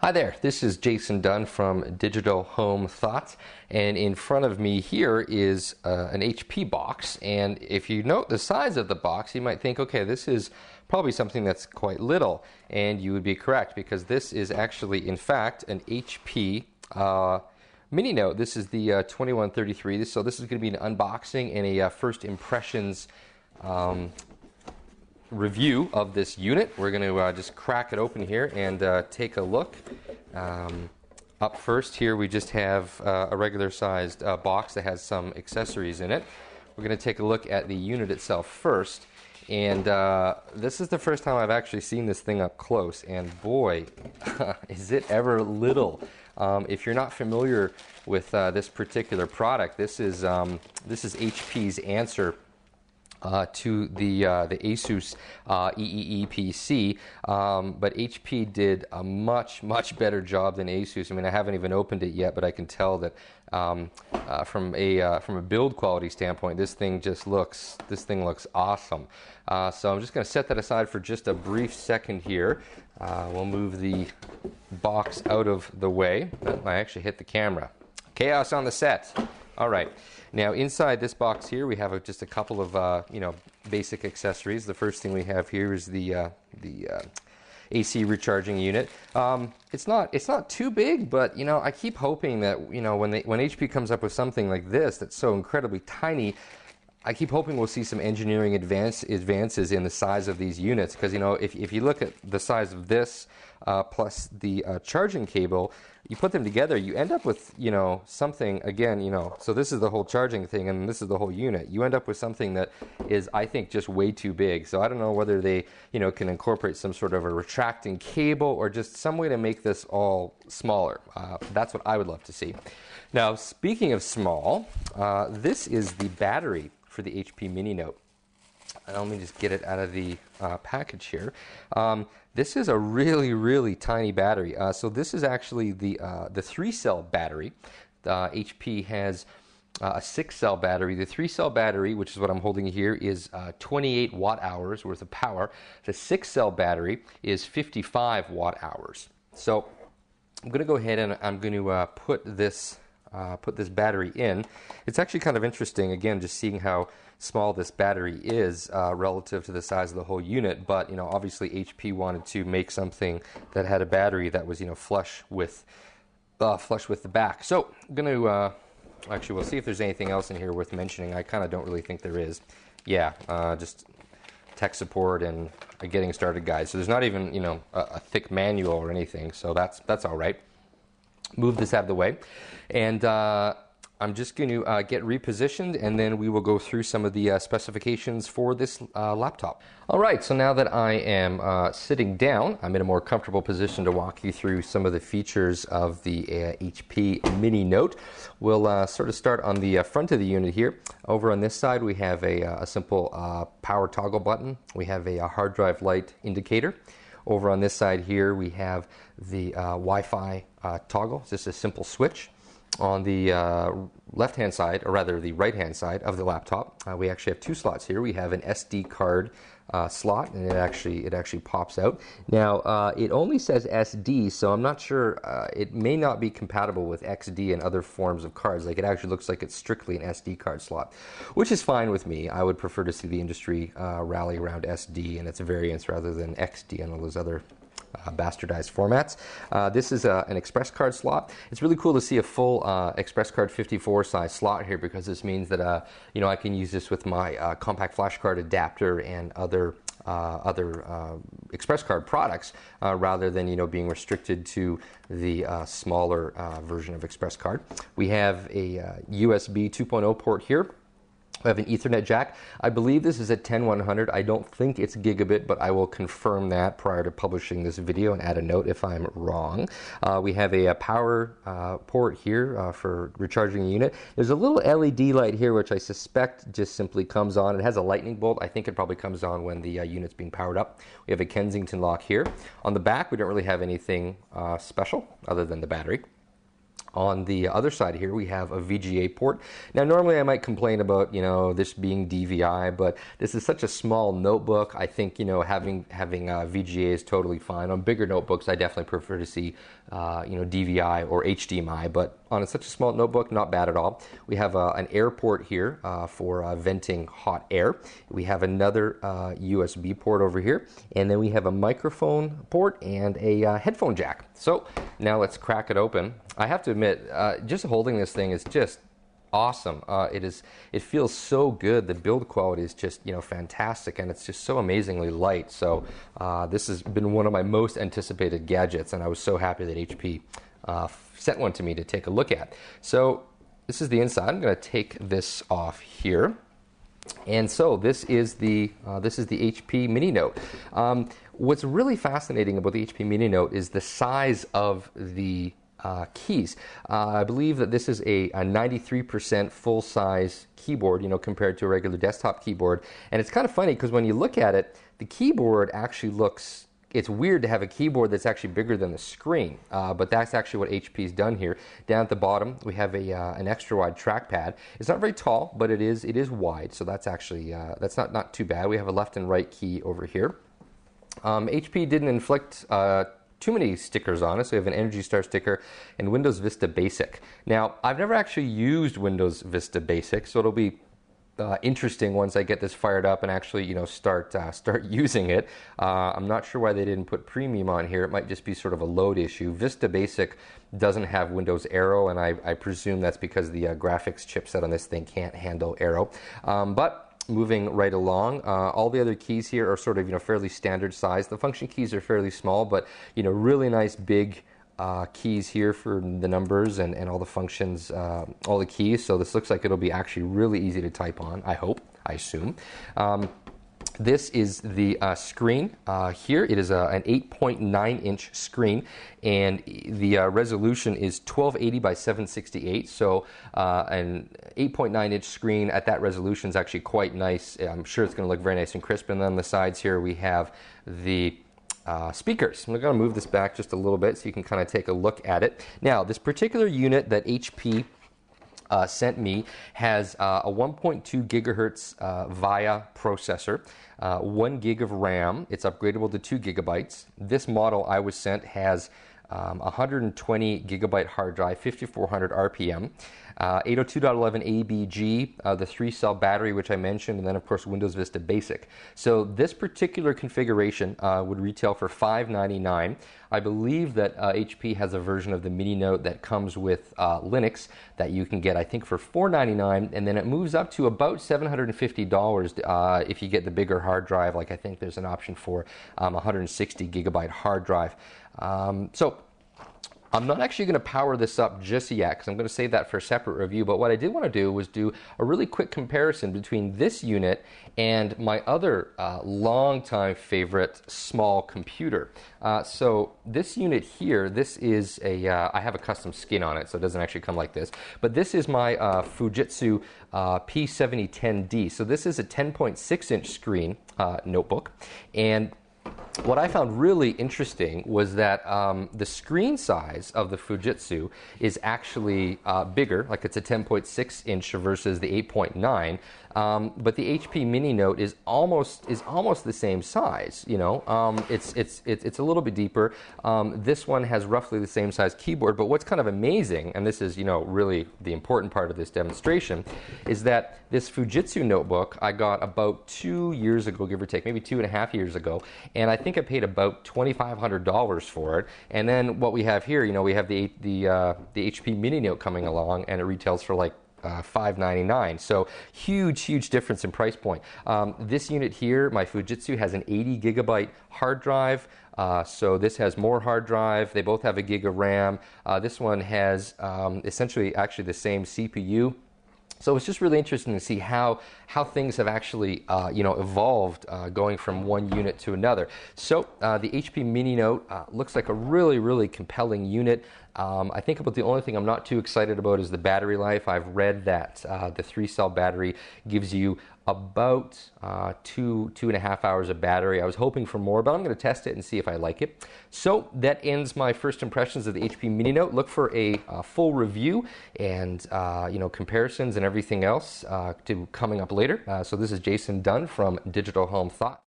Hi there, this is Jason Dunn from Digital Home Thoughts, and in front of me here is an HP box. And if you note the size of the box, you might think, okay, this is probably something that's quite little, and you would be correct, because this is actually, in fact, an HP mini note. This is the 2133, so this is going to be an unboxing and a first impressions review of this unit. We're going to just crack it open here and take a look. Up first here we just have a regular sized box that has some accessories in it. We're going to take a look at the unit itself first, and this is the first time I've actually seen this thing up close, and boy is it ever little. If you're not familiar with this particular product, this is HP's answer to the Asus EEE PC, but HP did a much better job than Asus. I mean, I haven't even opened it yet, but I can tell that from a build quality standpoint, this thing looks awesome. So I'm just going to set that aside for just a brief second here. We'll move the box out of the way. I actually hit the camera. Chaos on the set. All right. Now inside this box here we have just a couple of basic accessories. The first thing we have here is the AC recharging unit. It's not too big, but I keep hoping that when HP comes up with something like this that's so incredibly tiny, I keep hoping we'll see some engineering advances in the size of these units, because if you look at the size of this plus the charging cable, you put them together, you end up with something, again, so this is the whole charging thing and this is the whole unit. You end up with something that is, I think, just way too big. So I don't know whether they can incorporate some sort of a retracting cable or just some way to make this all smaller. That's what I would love to see. Now, speaking of small, this is the battery for the HP Mini Note. Let me just get it out of the package here. This is a really tiny battery. So this is actually the 3-cell battery. HP has a 6-cell battery. The 3-cell battery, which is what I'm holding here, is 28 watt-hours worth of power. The 6-cell battery is 55 watt-hours. So I'm going to go ahead and I'm going to put this battery in. It's actually kind of interesting, again, just seeing how small this battery is relative to the size of the whole unit. But obviously HP wanted to make something that had a battery that was flush with the back. So I'm going to actually, we'll see if there's anything else in here worth mentioning. I kind of don't really think there is. Yeah, just tech support and a getting started guide. So there's not even a thick manual or anything. So that's all right. Move this out of the way, and I'm just going to get repositioned, and then we will go through some of the specifications for this laptop. All right, so now that I am sitting down, I'm in a more comfortable position to walk you through some of the features of the HP Mini Note. We'll sort of start on the front of the unit here. Over on this side, we have a simple power toggle button. We have a hard drive light indicator. Over on this side here, we have the Wi-Fi toggle. It's just a simple switch. On the left-hand side, or rather the right-hand side of the laptop, we actually have two slots here. We have an SD card slot, and it actually pops out. Now, it only says SD, so I'm not sure. It may not be compatible with XD and other forms of cards. Like, it actually looks like it's strictly an SD card slot, which is fine with me. I would prefer to see the industry rally around SD and its variants rather than XD and all those other bastardized formats. This is an express card slot. It's really cool to see a full express card 54 size slot here, because this means that I can use this with my compact flash card adapter and other express card products rather than being restricted to the smaller version of express card. We have a USB 2.0 port here. We have an Ethernet jack. I believe this is a 10100. I don't think it's gigabit, but I will confirm that prior to publishing this video and add a note if I'm wrong. We have a power port here for recharging the unit. There's a little LED light here, which I suspect just simply comes on. It has a lightning bolt. I think it probably comes on when the unit's being powered up. We have a Kensington lock here. On the back, we don't really have anything special other than the battery. On the other side here, we have a VGA port. Now, normally I might complain about, this being DVI, but this is such a small notebook. I think, having VGA is totally fine. On bigger notebooks, I definitely prefer to see, DVI or HDMI, but on such a small notebook, not bad at all. We have an air port here for venting hot air. We have another USB port over here, and then we have a microphone port and a headphone jack. So now let's crack it open. I have to admit, just holding this thing is just awesome. It feels so good. The build quality is just fantastic, and it's just so amazingly light. So this has been one of my most anticipated gadgets, and I was so happy that HP sent one to me to take a look at. So this is the inside. I'm going to take this off here. And so this is the HP Mini Note. What's really fascinating about the HP Mini Note is the size of the keys. I believe that this is a 93% full-size keyboard, compared to a regular desktop keyboard. And it's kind of funny because when you look at it, the keyboard actually looks. It's weird to have a keyboard that's actually bigger than the screen, but that's actually what HP's done here. Down at the bottom, we have an extra wide trackpad. It's not very tall, but it is wide, so that's actually that's not too bad. We have a left and right key over here. HP didn't inflict too many stickers on us. We have an Energy Star sticker and Windows Vista Basic. Now, I've never actually used Windows Vista Basic, so it'll be interesting once I get this fired up and actually start using it. I'm not sure why they didn't put Premium on here. It might just be sort of a load issue. Vista Basic doesn't have Windows Aero, and I presume that's because the graphics chipset on this thing can't handle Aero. But moving right along, all the other keys here are sort of fairly standard size. The function keys are fairly small, but really nice big keys here for the numbers and all the functions, all the keys. So this looks like it'll be actually really easy to type on, I hope, I assume. This is the screen here. It is an 8.9-inch screen, and the resolution is 1280 by 768. So an 8.9-inch screen at that resolution is actually quite nice. I'm sure it's going to look very nice and crisp. And then on the sides here we have the speakers. I'm going to move this back just a little bit so you can kind of take a look at it. Now, this particular unit that HP sent me has a 1.2 gigahertz VIA processor, 1 gig of RAM. It's upgradable to 2 gigabytes. This model I was sent has 120 gigabyte hard drive, 5400 RPM, 802.11 ABG, the 3-cell battery which I mentioned, and then of course Windows Vista Basic. So this particular configuration would retail for $599. I believe that HP has a version of the Mini Note that comes with Linux that you can get, I think, for $499, and then it moves up to about $750 if you get the bigger hard drive. Like I think there's an option for 160 gigabyte hard drive. So I'm not actually going to power this up just yet because I'm going to save that for a separate review, but what I did want to do was do a really quick comparison between this unit and my other longtime favorite small computer. So this unit here, this is a, I have a custom skin on it, so it doesn't actually come like this, but this is my Fujitsu P7010D. So this is a 10.6-inch screen notebook, and what I found really interesting was that the screen size of the Fujitsu is actually bigger, like it's a 10.6 inch versus the 8.9. But the HP Mini Note is almost the same size. It's a little bit deeper. This one has roughly the same size keyboard. But what's kind of amazing, and this is really the important part of this demonstration, is that this Fujitsu notebook I got about 2 years ago, give or take, maybe 2.5 years ago, and I think I paid about $2,500 for it. And then what we have here, we have the HP Mini Note coming along, and it retails for like $599. So huge difference in price point. This unit here, my Fujitsu, has an 80 gigabyte hard drive. So this has more hard drive. They both have a gig of RAM. This one has essentially actually the same CPU. So it's just really interesting to see how things have actually evolved going from one unit to another. So the HP Mini Note looks like a really compelling unit. I think about the only thing I'm not too excited about is the battery life. I've read that the 3-cell battery gives you about 2.5 hours of battery. I was hoping for more, but I'm going to test it and see if I like it. So that ends my first impressions of the HP Mini Note. Look for a full review and comparisons and everything else to coming up later. So this is Jason Dunn from Digital Home Thought.